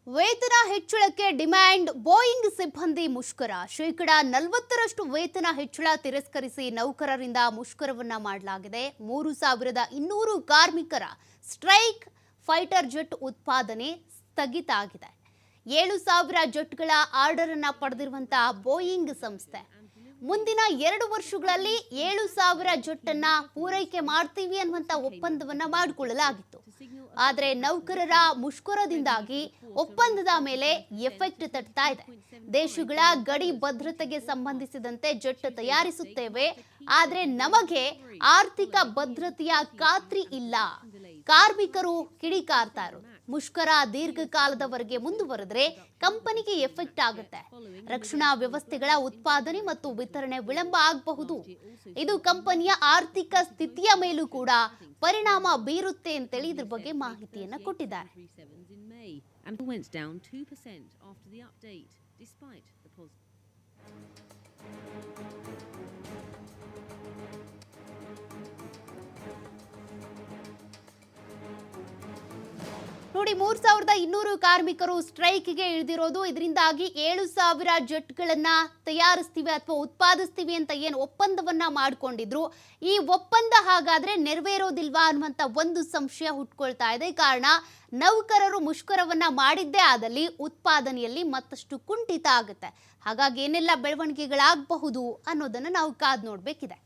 ವೇತನ ಹೆಚ್ಚಳಕ್ಕೆ demand Boeing ಸಿಬ್ಬಂದಿ ಮುಷ್ಕರ ಶೇಕಡ 40ರಷ್ಟು ವೇತನ ಹೆಚ್ಚಳ ತಿರಸ್ಕರಿಸಿ ನೌಕರರಿಂದ ಮುಷ್ಕರವನ್ನ ಮಾಡಲಾಗಿದೆ 3200 ಕಾರ್ಮಿಕರ ಸ್ಟ್ರೈಕ್ ಫೈಟರ್ ಜೆಟ್ ಉತ್ಪಾದನೆ ಸ್ಥಗಿತ ಆಗಿದೆ 7000 ಜೆಟ್ಗಳ ಆರ್ಡರ್ ಅನ್ನು ಪಡೆದಿರುವಂತ ಬೋಯಿಂಗ್ ಸಂಸ್ಥೆ ಮುಂದಿನ 2 ವರ್ಷಗಳಲ್ಲಿ 7000 ಜೆಟ್ ಅನ್ನು ಪೂರೈಕೆ ಮಾಡ್ತೀವಿ ಅನ್ನುವಂತ ಒಪ್ಪಂದವನ್ನ ಮಾಡಿಕೊಳ್ಳಲಾಗಿತ್ತು ಆದರೆ ನೌಕರರ ಮುಷ್ಕರದಿಂದಾಗಿ ಒಪ್ಪಂದದ ಮೇಲೆ ಎಫೆಕ್ಟ್ ತಟ್ತಾ ಇದೆ ದೇಶಗಳ ಗಡಿ ಭದ್ರತೆಗೆ ಸಂಬಂಧಿಸಿದಂತೆ ಜೆಟ್ ತಯಾರಿಸುತ್ತೇವೆ ಆದರೆ ನಮಗೆ ಆರ್ಥಿಕ ಭದ್ರತೆಯ ಖಾತ್ರಿ ಇಲ್ಲ ಕಾರ್ಮಿಕರು ಕಿಡಿಕಾರ್ತಾರೆ ಮುಷ್ಕರ ದೀರ್ಘಕಾಲದವರೆಗೆ ಮುಂದುವರೆದರೆ ಕಂಪನಿಗೆ ಎಫೆಕ್ಟ್ ಆಗುತ್ತೆ ರಕ್ಷಣಾ ವ್ಯವಸ್ಥೆಗಳ ಉತ್ಪಾದನೆ ಮತ್ತು ವಿತರಣೆ ವಿಳಂಬ ಆಗಬಹುದು ಇದು ಕಂಪನಿಯ ಆರ್ಥಿಕ ಸ್ಥಿತಿಯ ಮೇಲೂ ಕೂಡ ಪರಿಣಾಮ ಬೀರುತ್ತೆ ಅಂತೇಳಿ ಇದ್ರ ಬಗ್ಗೆ ಮಾಹಿತಿಯನ್ನ ಕೊಟ್ಟಿದ್ದಾರೆ ನೋಡಿ 3200 ಕಾರ್ಮಿಕರು ಸ್ಟ್ರೈಕ್ಗೆ ಇಳಿದಿರೋದು ಇದರಿಂದಾಗಿ 7000 ಜೆಟ್ಗಳನ್ನ ತಯಾರಿಸ್ತೀವಿ ಅಥವಾ ಉತ್ಪಾದಿಸ್ತೀವಿ ಅಂತ ಏನು ಒಪ್ಪಂದವನ್ನ ಮಾಡಿಕೊಂಡಿದ್ರು ಈ ಒಪ್ಪಂದ ಹಾಗಾದ್ರೆ ನೆರವೇರೋದಿಲ್ವಾ ಅನ್ನುವಂತ ಒಂದು ಸಂಶಯ ಹುಟ್ಕೊಳ್ತಾ ಇದೆ ಕಾರಣ ನೌಕರರು ಮುಷ್ಕರವನ್ನ ಮಾಡಿದ್ದೇ ಆದಲ್ಲಿ ಉತ್ಪಾದನೆಯಲ್ಲಿ ಮತ್ತಷ್ಟು ಕುಂಠಿತ ಆಗುತ್ತೆ ಹಾಗಾಗಿ ಏನೆಲ್ಲ ಬೆಳವಣಿಗೆಗಳಾಗಬಹುದು ಅನ್ನೋದನ್ನ ನಾವು ಕಾದು ನೋಡಬೇಕಿದೆ